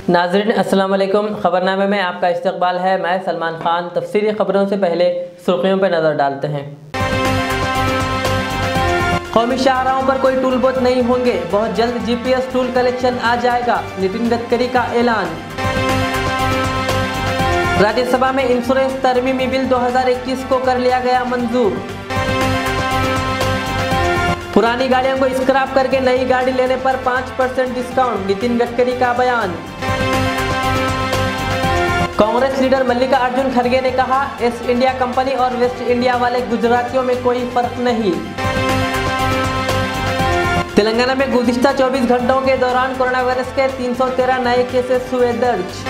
नाज़रीन अस्सलाम वालेकुम। खबरनामे में आपका इस्तकबाल है। मैं सलमान खान। तफसीली खबरों से पहले सुर्खियों पर नज़र डालते हैं। कौमी शाहराहों पर कोई टूल बूथ नहीं होंगे, बहुत जल्द GPS टूल कलेक्शन आ जाएगा, नितिन गडकरी का ऐलान। राज्यसभा में इंश्योरेंस तरमीमी बिल 2021 को कर लिया गया मंजूर। पुरानी गाड़ियों को स्क्रैप करके नई गाड़ी लेने पर 5% डिस्काउंट, नितिन गडकरी का बयान। कांग्रेस लीडर मल्लिकार्जुन खड़गे ने कहा, ईस्ट इंडिया कंपनी और वेस्ट इंडिया वाले गुजरातियों में कोई फर्क नहीं। तेलंगाना में गुज़िश्ता 24 घंटों के दौरान कोरोना वायरस के 313 नए केसेस हुए दर्ज।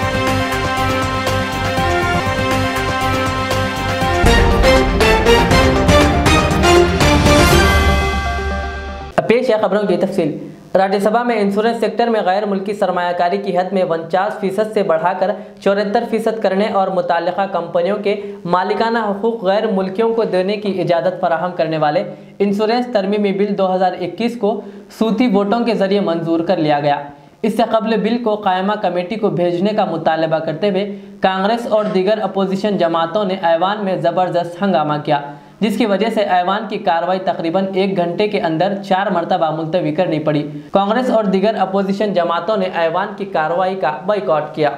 पेश है खबरों की तफसील। राज्यसभा में इंश्योरेंस सेक्टर में गैर मुल्की सरमायाकारी की हद में 49% से बढ़ाकर 74% करने और मुताल्लिका कंपनियों के मालिकाना हुकूक गैर मुल्कियों को देने की इजाज़त फराहम करने वाले इंश्योरेंस तरमीमी बिल 2021 को सूती वोटों के जरिए मंजूर कर लिया गया। इससे कबल बिल को कायमा कमेटी को भेजने का मुतालबा करते हुए कांग्रेस और दीगर अपोजिशन जमातों ने ऐवान में ज़बरदस्त हंगामा किया, जिसकी वजह से ऐवान की कार्रवाई तकरीबन 1 घंटे के अंदर 4 मरतबा मुलतवी करनी पड़ी। कांग्रेस और दीगर अपोजिशन जमातों ने ऐवान की कार्रवाई का बॉयकॉट किया।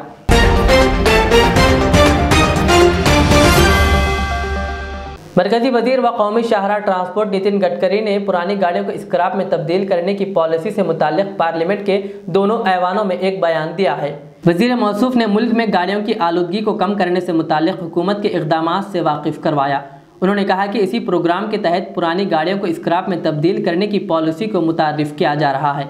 मरकजी वजीर व कौमी शाहराह ट्रांसपोर्ट नितिन गडकरी ने पुरानी गाड़ियों को स्क्रैप में तब्दील करने की पॉलिसी से मुताल्लिक पार्लियामेंट के दोनों ऐवानों में एक बयान दिया है। वजीर मौसूफ ने मुल्क में गाड़ियों की आलूदगी को कम करने से मुताल्लिक हुकूमत के इक़दाम से वाकिफ करवाया। उन्होंने कहा कि इसी प्रोग्राम के तहत पुरानी गाड़ियों को स्क्रैप में तब्दील करने की पॉलिसी को मुतारिफ किया जा रहा है।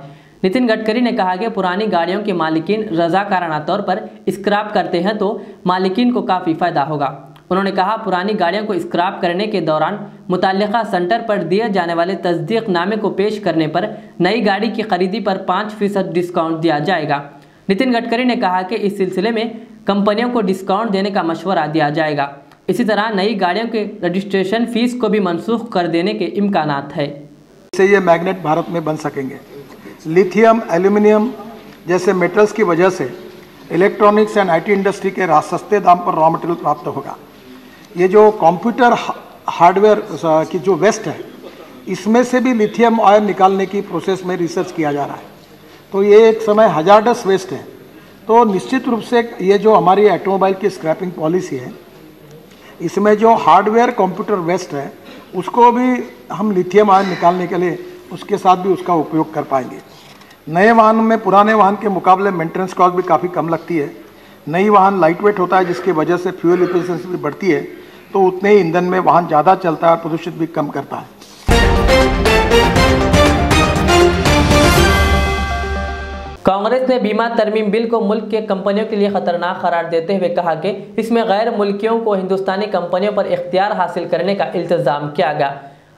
नितिन गडकरी ने कहा कि पुरानी गाड़ियों के मालिकीन रज़ाकाराना तौर पर स्क्रैप करते हैं तो मालिकीन को काफ़ी फ़ायदा होगा। उन्होंने कहा, पुरानी गाड़ियों को स्क्रैप करने के दौरान मुतल्लिका सेंटर पर दिए जाने वाले तस्दीकनामे को पेश करने पर नई गाड़ी की खरीदी पर 5% डिस्काउंट दिया जाएगा। नितिन गडकरी ने कहा कि इस सिलसिले में कंपनियों को डिस्काउंट देने का मशवरा दिया जाएगा। इसी तरह नई गाड़ियों के रजिस्ट्रेशन फीस को भी मनसूख कर देने के इम्कानात है। इससे ये मैग्नेट भारत में बन सकेंगे। लिथियम, एल्यूमिनियम जैसे मेटल्स की वजह से इलेक्ट्रॉनिक्स एंड IT इंडस्ट्री के सस्ते दाम पर रॉ मटेरियल प्राप्त होगा। ये जो कंप्यूटर हार्डवेयर की जो वेस्ट है, इसमें से भी लिथियम आयन निकालने की प्रोसेस में रिसर्च किया जा रहा है। तो ये एक समय हजार्डस वेस्ट है। तो निश्चित रूप से ये जो हमारी ऑटोमोबाइल की स्क्रैपिंग पॉलिसी है, इसमें जो हार्डवेयर कंप्यूटर वेस्ट है उसको भी हम लिथियम आयन निकालने के लिए उसके साथ भी उसका उपयोग कर पाएंगे। नए वाहन में पुराने वाहन के मुकाबले मेंटेनेंस कॉस्ट भी काफ़ी कम लगती है। नई वाहन लाइट वेट होता है, जिसकी वजह से फ्यूल एफिशिएंसी भी बढ़ती है, तो उतने ही ईंधन में वाहन ज़्यादा चलता है और प्रदूषित भी कम करता है। कांग्रेस ने बीमा तरमीम बिल को मुल्क के कंपनियों के लिए खतरनाक करार देते हुए कहा कि इसमें गैर मुल्कियों को हिंदुस्तानी कंपनियों पर इख्तियार हासिल करने का इल्तिजाम किया गया।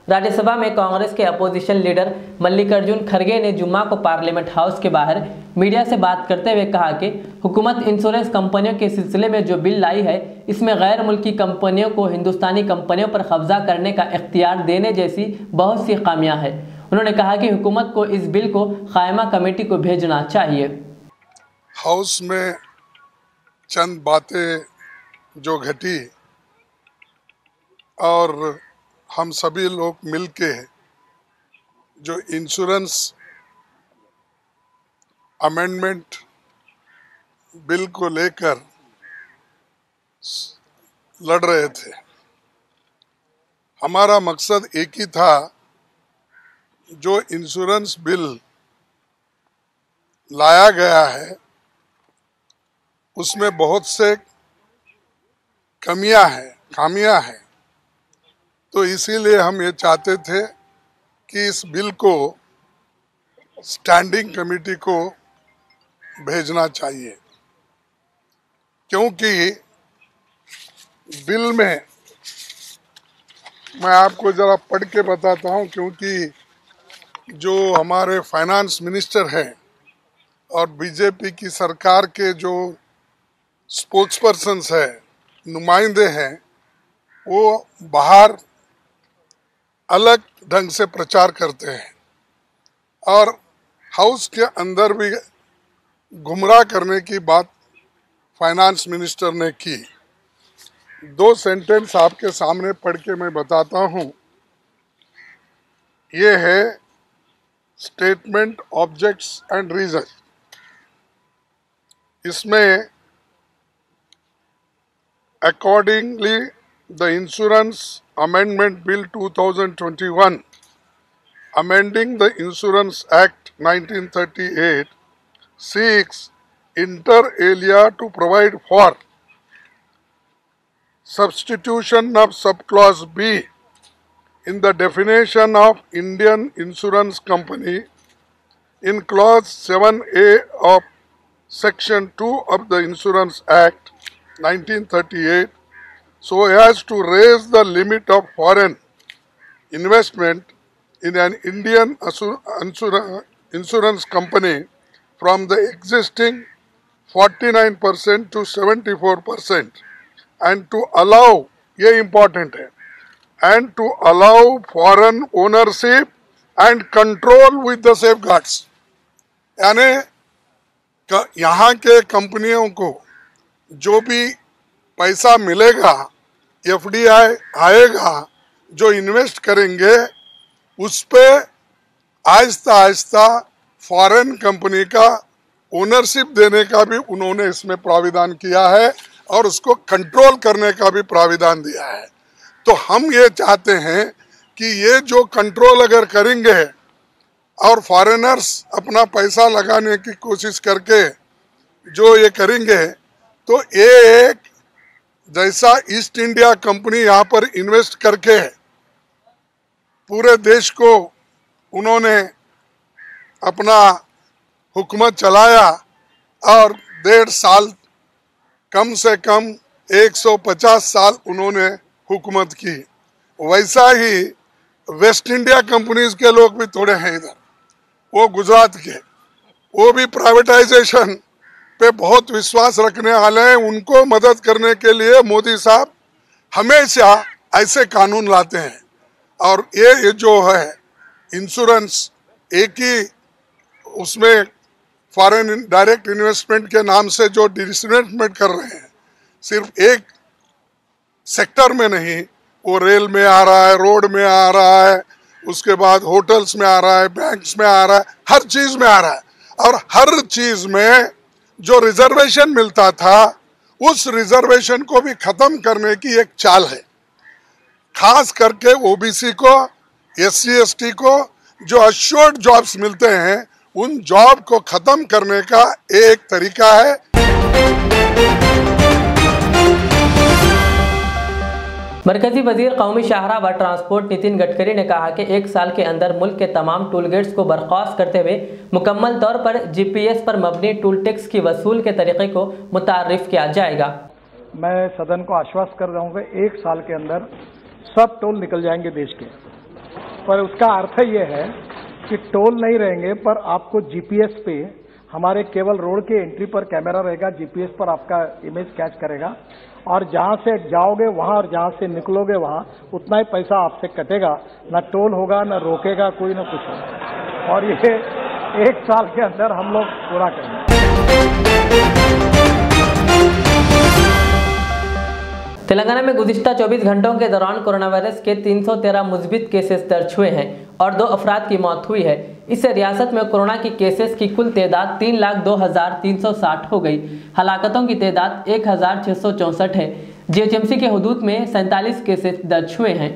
राज्यसभा में कांग्रेस के अपोजिशन लीडर मल्लिकार्जुन खड़गे ने जुम्मा को पार्लियामेंट हाउस के बाहर मीडिया से बात करते हुए कहा कि हुकूमत इंश्योरेंस कंपनियों के सिलसिले में जो बिल लाई है, इसमें गैर मुल्की कंपनियों को हिंदुस्तानी कंपनियों पर कब्जा करने का इख्तियार देने जैसी बहुत सी खामियां हैं। उन्होंने कहा कि हुकूमत को इस बिल को कायमा कमेटी को भेजना चाहिए। हाउस में चंद बातें जो घटी और हम सभी लोग मिलके जो इंश्योरेंस अमेंडमेंट बिल को लेकर लड़ रहे थे, हमारा मकसद एक ही था, जो इंश्योरेंस बिल लाया गया है उसमें बहुत से खामियां हैं। तो इसीलिए हम ये चाहते थे कि इस बिल को स्टैंडिंग कमेटी को भेजना चाहिए, क्योंकि बिल में मैं आपको ज़रा पढ़ के बताता हूँ, क्योंकि जो हमारे फाइनेंस मिनिस्टर हैं और बीजेपी की सरकार के जो स्पोक्सपर्सन्स है, नुमाइंदे हैं, वो बाहर अलग ढंग से प्रचार करते हैं और हाउस के अंदर भी गुमराह करने की बात फाइनेंस मिनिस्टर ने की। 2 सेंटेंस आपके सामने पढ़ के मैं बताता हूं। ये है स्टेटमेंट, ऑब्जेक्ट्स एंड रीजन। इसमें accordingly the insurance amendment bill 2021 amending the Insurance Act 1938 seeks inter alia to provide for substitution of subclause B in the definition of Indian insurance company in clause 7A of section 2 of the Insurance Act 1938 so as to raise the limit of foreign investment in an Indian insurance company from the existing 49% to 74% and to allow, ये important है, and to allow foreign ownership and control with the safeguards। यानी यहाँ के कंपनियों को जो भी पैसा मिलेगा, FDI आएगा, जो इन्वेस्ट करेंगे उस पे आहिस्ता आहिस्ता फॉरेन कंपनी का ओनरशिप देने का भी उन्होंने इसमें प्राविधान किया है और उसको कंट्रोल करने का भी प्राविधान दिया है। तो हम ये चाहते हैं कि ये जो कंट्रोल अगर करेंगे और फॉरेनर्स अपना पैसा लगाने की कोशिश करके जो ये करेंगे तो ये एक जैसा ईस्ट इंडिया कंपनी यहाँ पर इन्वेस्ट करके पूरे देश को उन्होंने अपना हुकूमत चलाया और 1.5 साल कम से कम 150 साल उन्होंने हुकूमत की, वैसा ही वेस्ट इंडिया कंपनीज के लोग भी थोड़े हैं इधर, वो गुजरात के, वो भी प्राइवेटाइजेशन पे बहुत विश्वास रखने वाले हैं। उनको मदद करने के लिए मोदी साहब हमेशा ऐसे कानून लाते हैं। और ये जो है इंश्योरेंस एक ही उसमें फॉरेन डायरेक्ट इन्वेस्टमेंट के नाम से जो डिसइन्वेस्टमेंट कर रहे हैं, सिर्फ एक सेक्टर में नहीं, वो रेल में आ रहा है, रोड में आ रहा है, उसके बाद होटल्स में आ रहा है, बैंक्स में आ रहा है, हर चीज में आ रहा है। और हर चीज में जो रिजर्वेशन मिलता था उस रिजर्वेशन को भी खत्म करने की एक चाल है। खास करके ओबीसी को, SC ST को जो अश्योर्ड जॉब्स मिलते हैं उन जॉब को खत्म करने का एक तरीका है। मरकजी वजीर कौमी शाहराह व ट्रांसपोर्ट नितिन गडकरी ने कहा कि 1 साल के अंदर मुल्क के तमाम टोल गेट्स को बर्खास्त करते हुए मुकम्मल तौर पर GPS पर मबनी टोल टैक्स की वसूल के तरीके को मुतारिफ किया जाएगा। मैं सदन को आश्वस्त कर रहा हूँ कि 1 साल के अंदर सब टोल निकल जाएंगे देश के, पर उसका अर्थ ये है कि टोल नहीं रहेंगे, पर आपको GPS पे हमारे केवल रोड के एंट्री पर कैमरा रहेगा, GPS पर आपका इमेज कैच करेगा और जहां से जाओगे वहां और जहां से निकलोगे वहां उतना ही पैसा आपसे कटेगा, ना टोल होगा, ना रोकेगा कोई, ना कुछ होगा। और ये 1 साल के अंदर हम लोग पूरा करेंगे। तेलंगाना में गुज़िश्ता 24 घंटों के दौरान कोरोना वायरस के 313 मुस्बित केसेस दर्ज हुए हैं और 2 अफराद की मौत हुई है। इससे रियासत में कोरोना की केसेस की कुल तादाद 3,02,360 हो गई। हलाकतों की तादाद 1,664 है। GHMC के हुदूद में 47 केसेस दर्ज हुए हैं।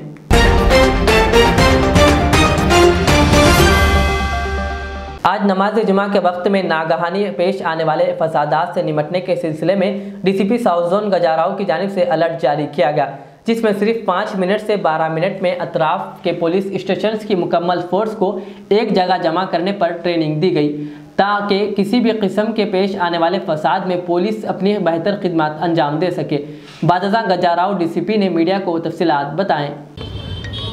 आज नमाज जुमा के वक्त में नागहानी पेश आने वाले फसादात से निपटने के सिलसिले में DCP साउथ जोन गजाराव की जानिब से अलर्ट जारी किया गया, जिसमें सिर्फ 5 मिनट से 12 मिनट में अतराफ के पुलिस स्टेशंस की मुकम्मल फोर्स को एक जगह जमा करने पर ट्रेनिंग दी गई, ताकि किसी भी किस्म के पेश आने वाले फसाद में पुलिस अपनी बेहतर खिदमत अंजाम दे सके। बादशाह गजाराव DCP ने मीडिया को तफसीलात बताएं।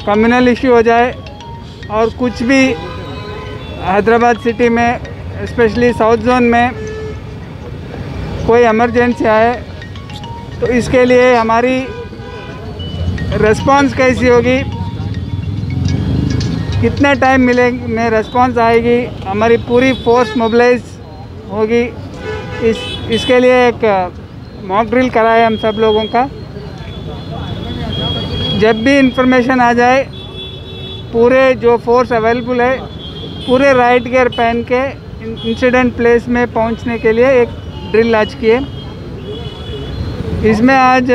कम्युनल इश्यू हो जाए और कुछ भी हैदराबाद सिटी में स्पेशली साउथ जोन में कोई इमरजेंसी आए तो इसके लिए हमारी रिस्पांस कैसी होगी, कितने टाइम में रिस्पांस आएगी, हमारी पूरी फोर्स मोबिलाइज होगी, इसके लिए एक मॉक ड्रिल कराया हम सब लोगों का। जब भी इंफॉर्मेशन आ जाए पूरे जो फोर्स अवेलेबल है पूरे राइट गियर पहन के इंसिडेंट प्लेस में पहुंचने के लिए एक ड्रिल आज किए। इसमें आज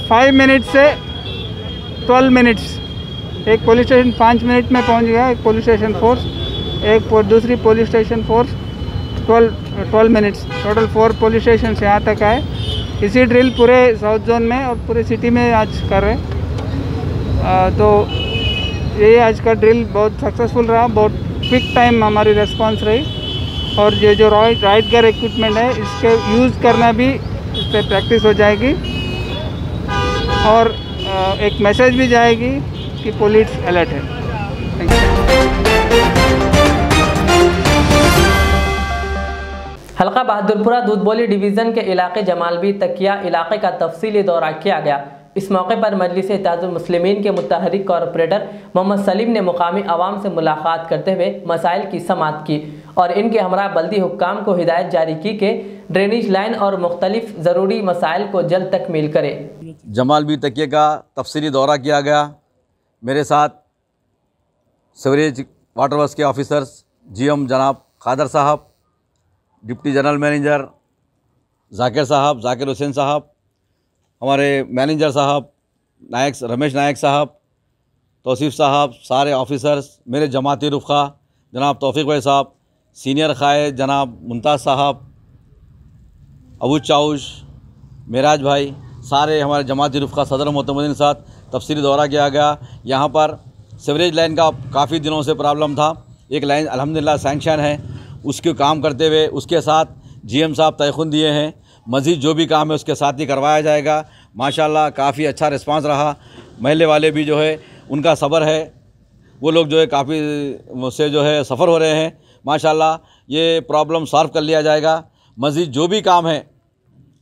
5 मिनट से 12 मिनट्स, एक पुलिस स्टेशन 5 मिनट में पहुंच गया, एक पुलिस स्टेशन फोर्स, एक दूसरी police station force 12 minutes, total 4 police station से यहाँ तक आए। इसी ड्रिल पूरे साउथ जोन में और पूरे सिटी में आज कर रहे हैं। तो ये आज का ड्रिल बहुत सक्सेसफुल रहा, बहुत क्विक टाइम हमारी रिस्पांस रही। और ये जो राइट गियर इक्विपमेंट है इसके यूज़ करना भी इस पर प्रैक्टिस हो जाएगी और एक मैसेज भी जाएगी कि पुलिस अलर्ट है। Thank you. हल्का बहादुरपुरा दूधबोली डिवीज़न के इलाके जमालबी तकिया इलाके का तफसीली दौरा किया गया। इस मौके पर मजलिस इत्तेहादुल मुस्लिमीन के मुतहरिक कॉरपोरेटर मोहम्मद सलीम ने मुकामी आवाम से मुलाकात करते हुए मसाइल की समाअत की और इनके हमरा बल्दी हुक्काम को हिदायत जारी की कि ड्रेनेज लाइन और मुख्तलिफ ज़रूरी मसाइल को जल्द तकमील करे। जमालबी तकिए का तफसीली दौरा किया गया। मेरे साथ सीवरेज वाटर वर्क्स के ऑफिसर्स GM जनाब खादर साहब, deputy general manager Zakir Hussain साहब, हमारे मैनेजर साहब रमेश नायक साहब, तौसीफ़ साहब, सारे ऑफिसर्स, मेरे जमाती रुफ़ा जनाब तौफ़ीक़ भाई साहब, सीनियर क़ायद जनाब मुमताज़ साहब, अबू चाउश, मेराज भाई, सारे हमारे जमाती रुफ़ा सदर मोहतमदीन के साथ तफसीली दौरा किया गया। यहाँ पर सीवरेज लाइन का काफ़ी दिनों से प्रॉब्लम था, एक लाइन अल्हम्दुलिल्लाह सैंक्शन है, उसके काम करते हुए उसके साथ GM साहब तयख़ुन दिए हैं, मज़ीद जो भी काम है उसके साथ ही करवाया जाएगा। माशाल्लाह काफ़ी अच्छा रिस्पांस रहा। महल्ले वाले भी जो है उनका सब्र है, वो लोग जो है काफ़ी मुझसे जो है सफ़र हो रहे हैं। माशाल्लाह ये प्रॉब्लम सॉल्व कर लिया जाएगा। मज़ीद जो भी काम है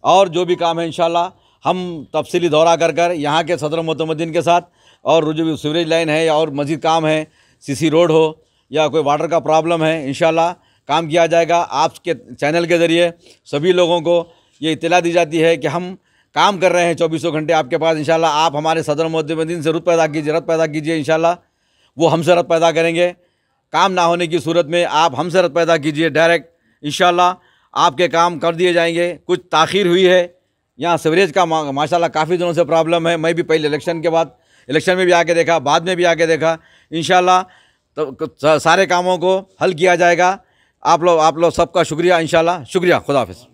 और जो भी काम है इंशाल्लाह हम तफसीली दौरा कर यहाँ के सदर मोहतमदीन के साथ, और जो सीवरेज लाइन है या और मज़ीद काम है, CC रोड हो या कोई वाटर का प्रॉब्लम है, इंशाल्लाह काम किया जाएगा। आपके चैनल के ज़रिए सभी लोगों को ये इत्तला दी जाती है कि हम काम कर रहे हैं 24 घंटे आपके पास। इंशाल्लाह आप हमारे सदर मोहतमदीन से रत पैदा कीजिए, इंशाल्लाह वो हमसे रत पैदा करेंगे। काम ना होने की सूरत में आप हमसे रत पैदा कीजिए डायरेक्ट, इंशाल्लाह आपके काम कर दिए जाएंगे। कुछ ताख़ीर हुई है यहाँ सीवरेज का, माशाल्लाह काफ़ी दिनों से प्रॉब्लम है। मैं भी पहले इलेक्शन में भी आके देखा, बाद में भी आके देखा। इंशाल्लाह तो सारे कामों को हल किया जाएगा। आप लोग सबका शुक्रिया, इंशाल्लाह। शुक्रिया, खुदा हाफ़िज़।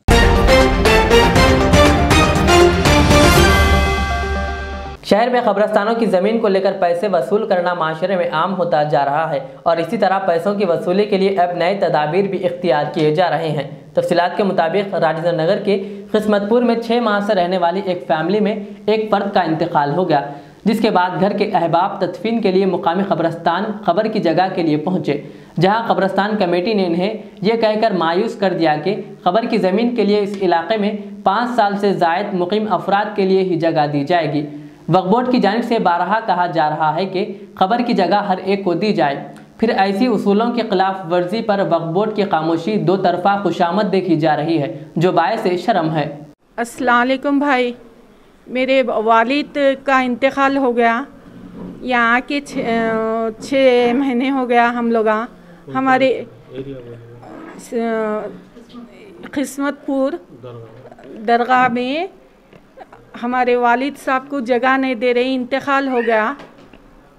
शहर में कब्रिस्तानों की ज़मीन को लेकर पैसे वसूल करना माशरे में आम होता जा रहा है और इसी तरह पैसों की वसूली के लिए अब नए तदाबीर भी इख्तियार किए जा रहे हैं। तफसीलात के मुताबिक राजेंद्र नगर के किस्मतपुर में 6 माह से रहने वाली एक फैमिली में एक फ़र्द का इंतकाल हो गया, जिसके बाद घर के अहबाब तदफीन के लिए मुकामी कब्रिस्तान खबर की जगह के लिए पहुँचे, जहाँ कब्रिस्तान कमेटी ने इन्हें यह कहकर मायूस कर दिया कि खबर की ज़मीन के लिए इस इलाके में 5 साल से ज़ायद मुकीम अफराद के लिए ही जगह दी जाएगी। वक्फ बोर्ड की जानिब से बारहा कहा जा रहा है कि खबर की जगह हर एक को दी जाए, फिर ऐसी उसूलों की खिलाफ वर्जी पर वक्फ बोर्ड की खामोशी दो तरफा खुशामद देखी जा रही है, जो बायस शर्म है। अस्सलाम वालेकुम भाई, मेरे वालिद का इंतकाल हो गया। यहाँ के 6 महीने हो गया। हम लोग हमारे किस्मतपुर दरगाह में हमारे वालिद साहब को जगह नहीं दे रही, इंतकाल हो गया।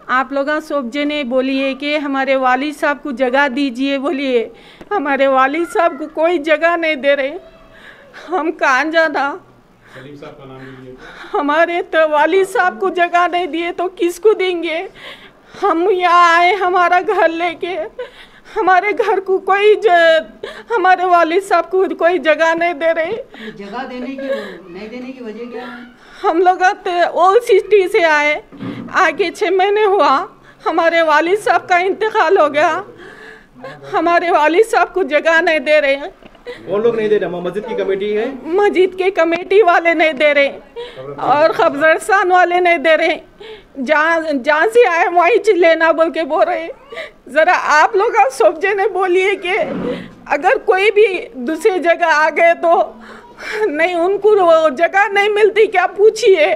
आप लोग सब जने बोलिए कि हमारे वालिद साहब को जगह दीजिए, बोलिए हमारे वालिद साहब को कोई जगह नहीं दे रहे। हम कहाँ जाना? हमारे तो वालिद साहब को जगह नहीं दिए तो किसको देंगे? हम यहाँ आए हमारा घर लेके, हमारे घर को कोई हमारे वालिद साहब को कोई जगह नहीं दे रहे। जगह नहीं देने की वजह क्या है? हम लोग ओल्ड सिटी से आए, आगे 6 महीने हुआ, हमारे वालिद साहब का इंतकाल हो गया। हमारे वालिद साहब को जगह नहीं दे रहे हैं। कौन लोग नहीं दे रहे? मस्जिद की कमेटी है? मस्जिद की कमेटी वाले नहीं दे रहे और कब्रिस्तान वाले नहीं दे रहे। जहाँ से आए वहीं लेना बोल के बोल रहे। ज़रा आप लोग समझे ने बोलिए कि अगर कोई भी दूसरी जगह आ गए तो नहीं, उनको वो जगह नहीं मिलती क्या, पूछिए।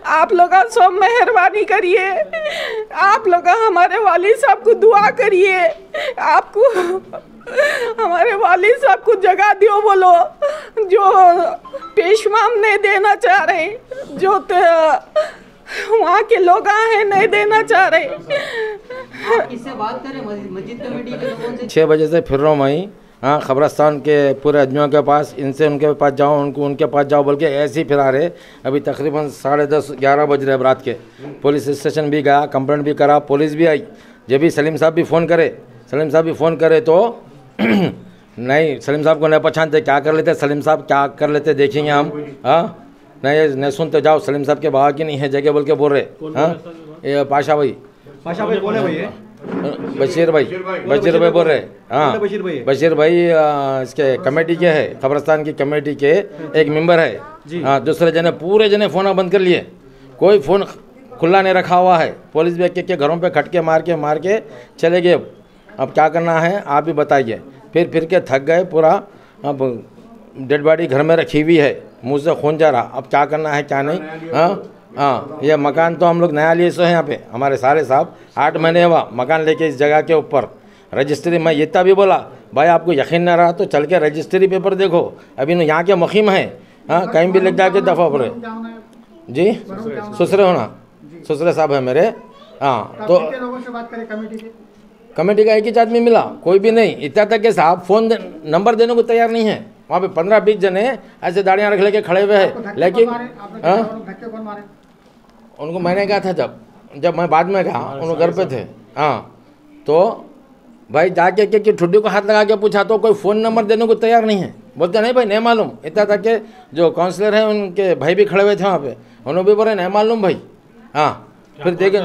आप लोग सब मेहरबानी करिए, आप लोग हमारे वालिद साहब को दुआ करिए, आपको हमारे वालिद साहब को जगह दियो, बोलो जो पेशवाम नहीं देना चाह रहे, जो वहाँ के लोग हैं नहीं देना चाह रहे। किससे बात करें? मस्जिद कमेटी के लोगों से 6 बजे से फिर रहा हूँ वहीं, हाँ, खबरस्तान के पूरे आदमियों के पास, इनसे उनके पास जाओ, उनके पास जाओ बोल के ऐसे ही फिरा रहे। अभी तकरीबन 10:30-11 बज रहे रात के। पुलिस स्टेशन भी गया, कंप्लेंट भी करा, पुलिस भी आई। जब भी सलीम साहब भी फ़ोन करे तो नहीं, सलीम साहब को नहीं पहचानते, क्या कर लेते सलीम साहब, क्या कर लेते देखेंगे हम, हाँ, नहीं सुनते, जाओ सलीम साहब के बाबा की नहीं है जगह बोल के बोल रहे। हाँ, ये पाशा भाई बोले भैया, बशीर भाई बोल रहे। हाँ, बशीर भाई इसके कमेटी के है, खबरस्तान की कमेटी के एक मेंबर है। हाँ, दूसरे जने पूरे जने फ़ोन बंद कर लिए, कोई फ़ोन खुला नहीं रखा हुआ है। पुलिस भी के घरों पे खटके मार के चले गए। अब क्या करना है आप भी बताइए। फिर के थक गए पूरा। अब डेड बॉडी घर में रखी हुई है, मुँह से खून जा रहा। अब क्या करना है क्या नहीं। हाँ, ये मकान तो हम लोग नया लिए सो है यहाँ पे, हमारे सारे साहब 8 महीने हुआ मकान लेके इस जगह के ऊपर। रजिस्ट्री में इतना भी बोला, भाई आपको यकीन न रहा तो चल के रजिस्ट्री पेपर देखो, अभी यहाँ के मुखिम है। हाँ, कहीं भी लग जाके दफ़ा पड़े जी, ससुरे होना, ससुरे साहब है मेरे। हाँ, तो कमेटी का एक ही आदमी मिला, कोई भी नहीं। इतना तक के साहब फ़ोन नंबर देने को तैयार नहीं है। वहाँ पे 15-20 जने ऐसे दाढ़ियाँ रख लेके खड़े हुए हैं। लेकिन उनको मैंने कहा था, जब मैं बाद में कहा, उनको घर पे थे। हाँ, तो भाई जाके के ठुड्डी को हाथ लगा के पूछा तो कोई फ़ोन नंबर देने को तैयार नहीं है। बोलते नहीं भाई नहीं मालूम। इतना तक के जो काउंसलर हैं उनके भाई भी खड़े हुए थे वहाँ पे, उन्होंने भी बोले नहीं मालूम भाई। हाँ, फिर देखे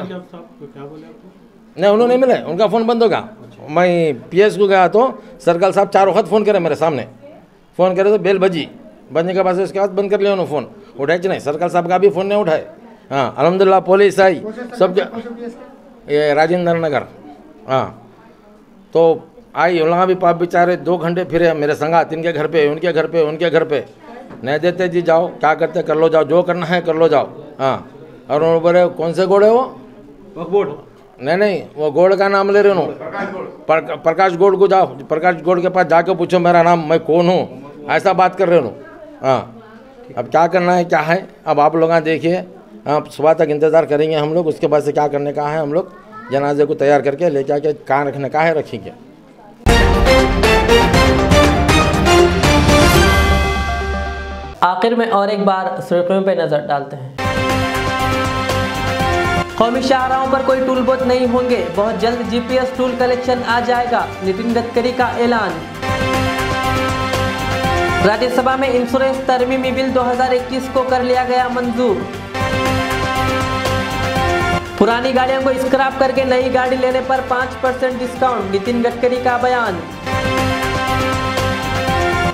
नहीं, उन्होंने नहीं मिले, उनका फ़ोन बंद होगा। मैं PS को गया तो सर्कल साहब 4 वक्त फ़ोन करे मेरे सामने, फ़ोन करे तो बेल बजने के बाद उसके बाद बंद कर लिया उन्होंने फ़ोन, उठाए नहीं। सर्कल साहब का भी फ़ोन नहीं उठाए। हाँ, अल्हम्दुलिल्लाह पुलिस आई सब, ये राजेंद्र नगर। हाँ, तो आई, वहाँ भी पाप बेचारे 2 घंटे फिरे मेरे संगात, इनके घर पे उनके घर पे नहीं देते जी, जाओ क्या करते कर लो, जाओ जो करना है कर लो, जाओ। हाँ, और उन्होंने बोले कौन से गोड़ है वो? नहीं, वो गोड़ का नाम ले रहे हो, प्रकाश गोड़ को जाओ, प्रकाश गोड़ के पास जाके पूछो मेरा नाम, मैं कौन हूँ, ऐसा बात कर रहे हो। हाँ, अब क्या करना है क्या है, अब आप लोग देखिए। आप सुबह तक इंतज़ार करेंगे हम लोग, उसके बाद से क्या करने का है हम लोग जनाजे को तैयार करके लेके आके कहाँ रखने का है रखेंगे। आखिर में और एक बार सुर्खियों पे नजर डालते हैं। कौमी शाहराहों पर कोई टूल बूथ नहीं होंगे, बहुत जल्द GPS टूल कलेक्शन आ जाएगा, नितिन गडकरी का ऐलान। राज्यसभा में इंश्योरेंस तरमीमी बिल 2021 को कर लिया गया मंजूर। पुरानी गाड़ियों को स्क्रैप करके नई गाड़ी लेने पर 5% डिस्काउंट, नितिन गडकरी का बयान।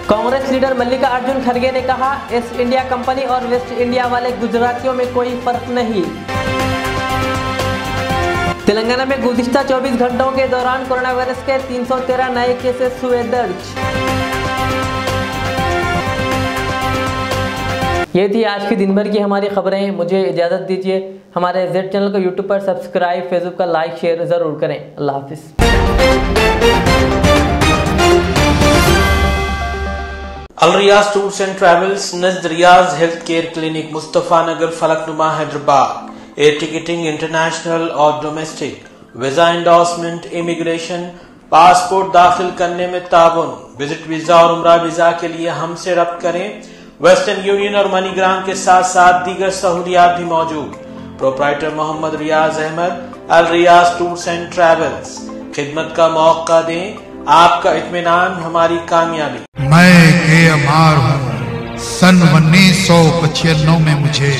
कांग्रेस लीडर मल्लिकार्जुन खड़गे ने कहा, ईस्ट इंडिया कंपनी और वेस्ट इंडिया वाले गुजरातियों में कोई फर्क नहीं। तेलंगाना में गुज़िश्ता 24 घंटों के दौरान कोरोना वायरस के 313 नए केसेस हुए दर्ज। ये थी आज की दिन भर की हमारी खबरें। मुझे इजाज़त दीजिए। हमारे Z चैनल को YouTube पर सब्सक्राइब, फेसबुक का लाइक शेयर ज़रूर करें। अल्लाह हाफिज़। Al Riyaz tours and travels, Najd Riyaz health care clinic, Mustafa Nagar, Falaknuma, Hyderabad. Air ticketing international और domestic, visa endorsement, immigration, passport दाखिल करने में ताउन, विजिट वीजा और उम्रा वीजा के लिए हमसे रब्त करें। वेस्टर्न यूनियन और मनीग्राम के साथ साथ दीगर सहूलियात भी मौजूद। Proprietor Mohammad Riyaz Ahmad, Al Riyaz tours and travels. खिदमत का मौका दें, आपका इत्मीनान हमारी कामयाबी। मैं केएमआर हूँ। सन 1995 में मुझे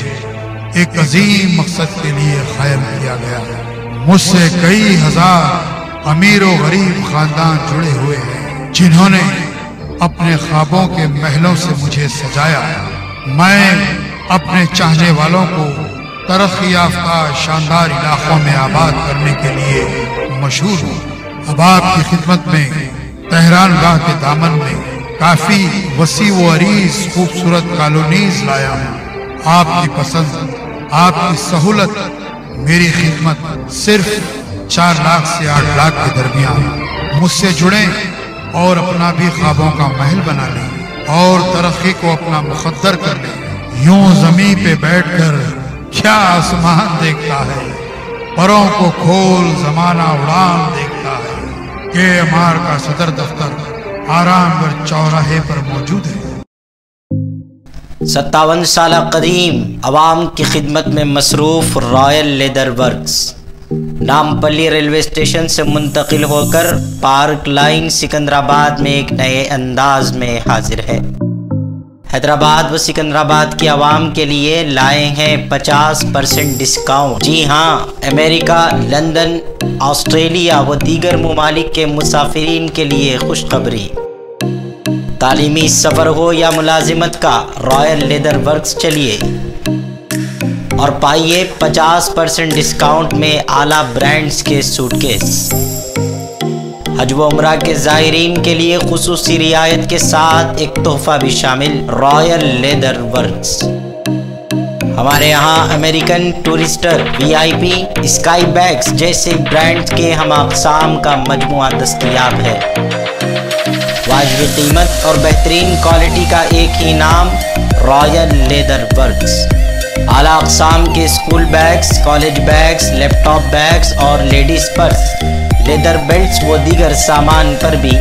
एक अजीम मकसद के लिए कायम किया गया। मुझसे कई हजार अमीर और गरीब खानदान जुड़े हुए हैं, जिन्होंने अपने ख्वाबों के महलों से मुझे सजाया। मैं अपने चाहने वालों को तरक्की याफ्ता शानदार इलाकों में आबाद करने के लिए मशहूर हूँ। अब आपकी खिदमत में तेहरान गाह के दामन में काफी वसी व अरीज खूबसूरत कॉलोनीज लाया हूँ। आपकी पसंद, आपकी सहूलत, मेरी खिदमत सिर्फ 4 लाख से 8 लाख के दरमियान। मुझसे जुड़े और अपना भी ख्वाबों का महल बना लें और तरक्की को अपना मुकद्दर कर लें। यूं जमीन पे बैठकर क्या आसमान देखता है, परों को खोल जमाना उड़ान देखता है। KMR का सदर दफ्तर आरामगढ़ चौराहे पर मौजूद है। 57 साल कदीम अवाम की खिदमत में मसरूफ royal leather works Nampally railway station से मुंतकिल होकर पार्क लाइन सिकंदराबाद में एक नए अंदाज में हाजिर है। हैदराबाद व सिकंदराबाद की आवाम के लिए लाए हैं 50% डिस्काउंट। जी हाँ, अमेरिका, लंदन, ऑस्ट्रेलिया व दीगर ममालिक के मुसाफिरीन के लिए खुशखबरी। तालीमी सफ़र हो या मुलाजिमत का, रॉयल लेदर वर्क्स चलिए और पाइए 50% डिस्काउंट में आला ब्रांड्स के सूटकेस। हज व उम्रा के ज़ायरीन के लिए खुसूसी रियायत के साथ एक तोहफा भी शामिल, रॉयल लेदर वर्क्स। हमारे यहाँ American Tourister, VIP, sky bags जैसे ब्रांड्स के हम अक़साम का मजमुआ दस्तयाब है। वाजिब कीमत और बेहतरीन क्वालिटी का एक ही नाम, रॉयल लेदर वर्क्स। आला अक़साम के school bags, college bags, laptop bags और लेडीज़ पर्स, लेदर बेल्ट्स व दीगर सामान पर भी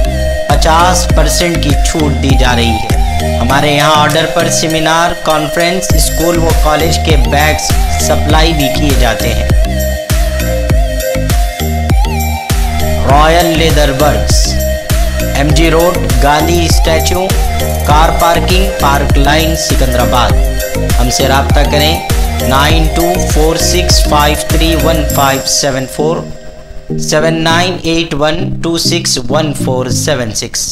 50% की छूट दी जा रही है। हमारे यहाँ ऑर्डर पर सेमिनार, कॉन्फ्रेंस, स्कूल व कॉलेज के बैग्स सप्लाई भी किए जाते हैं। Royal leather works, MG road, Gandhi statue, car parking, park line, Secunderabad. हमसे रब्ता करें 9246531574 7981261476।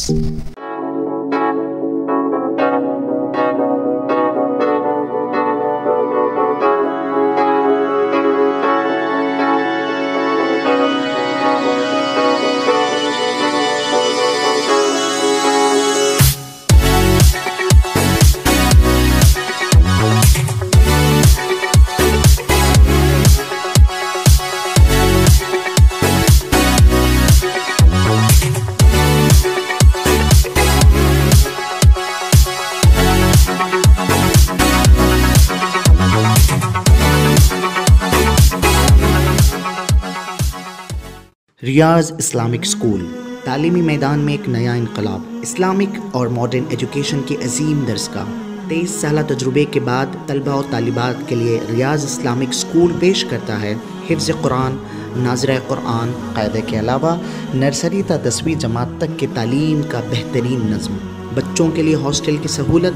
रियाज इस्लामिक स्कूल, तालीमी मैदान में एक नया इनकलाब। इस्लामिक और मॉडर्न एजुकेशन की अजीम दरसगाह। 23 साल तजुर्बे के बाद तलबा और तालिबात के लिए रियाज इस्लामिक स्कूल पेश करता है हिफ्ज़ कुरान, नाज़िरा कुरान, क़ायदे के अलावा नर्सरी ता 10वीं जमात तक के तालीम का बेहतरीन नज़्म। बच्चों के लिए हॉस्टल की सहूलत,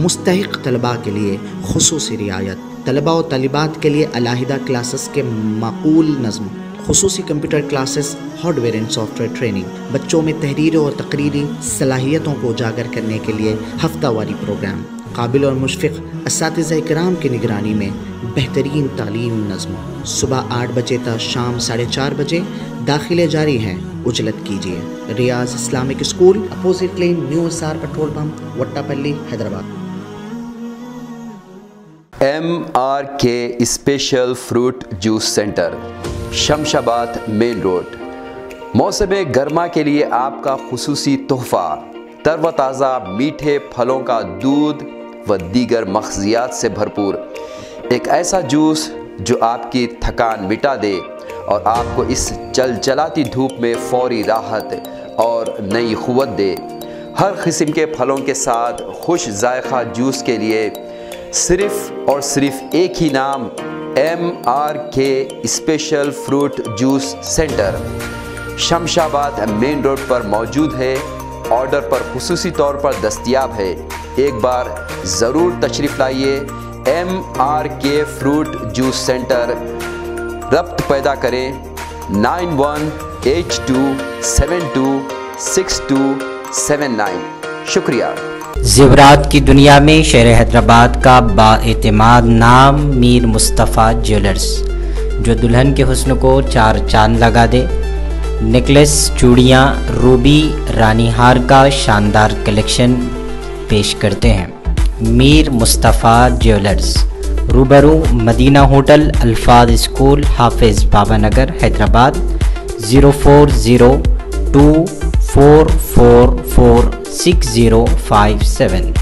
मुस्तहिक़ तलबा के लिए खुसूसी रियायत, तलबा और तालिबात के लिए अलहदा क्लासेस के माकूल नज़्म, खुसूसी computer classes, hardware and software training. बच्चों में तहरीर और तकरीरी सलाहियतों को उजागर करने के लिए हफ्तावारी प्रोग्राम। काबिल और मुशफ़िक़ असातिज़ा इकराम की निगरानी में बेहतरीन तालीम नज़्म। सुबह 8 बजे तक शाम 4:30 बजे दाखिले जारी हैं, उजलत कीजिए। Riyaz Islamic school, opposite lane, new SR petrol pump, Vattapalli, Hyderabad. MRK special fruit juice centre, Shamshabad main road. मौसम गर्मा के लिए आपका खुसूसी तोहफ़ा, तरोताज़ा मीठे फलों का दूध व दीगर मग़ज़ियात से भरपूर एक ऐसा जूस जो आपकी थकान मिटा दे और आपको इस चलचलाती धूप में फौरी राहत और नई क़ुव्वत दे। हर किस्म के फलों के साथ खुश जायका जूस के लिए सिर्फ़ और सिर्फ एक ही नाम, MRK special fruit juice centre, Shamshabad main road पर मौजूद है। ऑर्डर पर खुसूसी तौर पर दस्तयाब है। एक बार ज़रूर तशरीफ़ लाइए। MRK फ्रूट जूस सेंटर, रब्त पैदा करें 9182726279। शुक्रिया। ज़ेवरात की दुनिया में शहर हैदराबाद का बाएतिमाद नाम मीर मुस्तफ़ा ज्वेलर्स, जो दुल्हन के हुस्न को 4 चांद लगा दे। नेकलेस, चूड़ियाँ, रूबी, रानी हार का शानदार कलेक्शन पेश करते हैं। मीर मुस्तफ़ा ज्वेलर्स, रूबरू मदीना होटल, अल्फाज स्कूल, हाफिज बाबा नगर, हैदराबाद। 0402444657।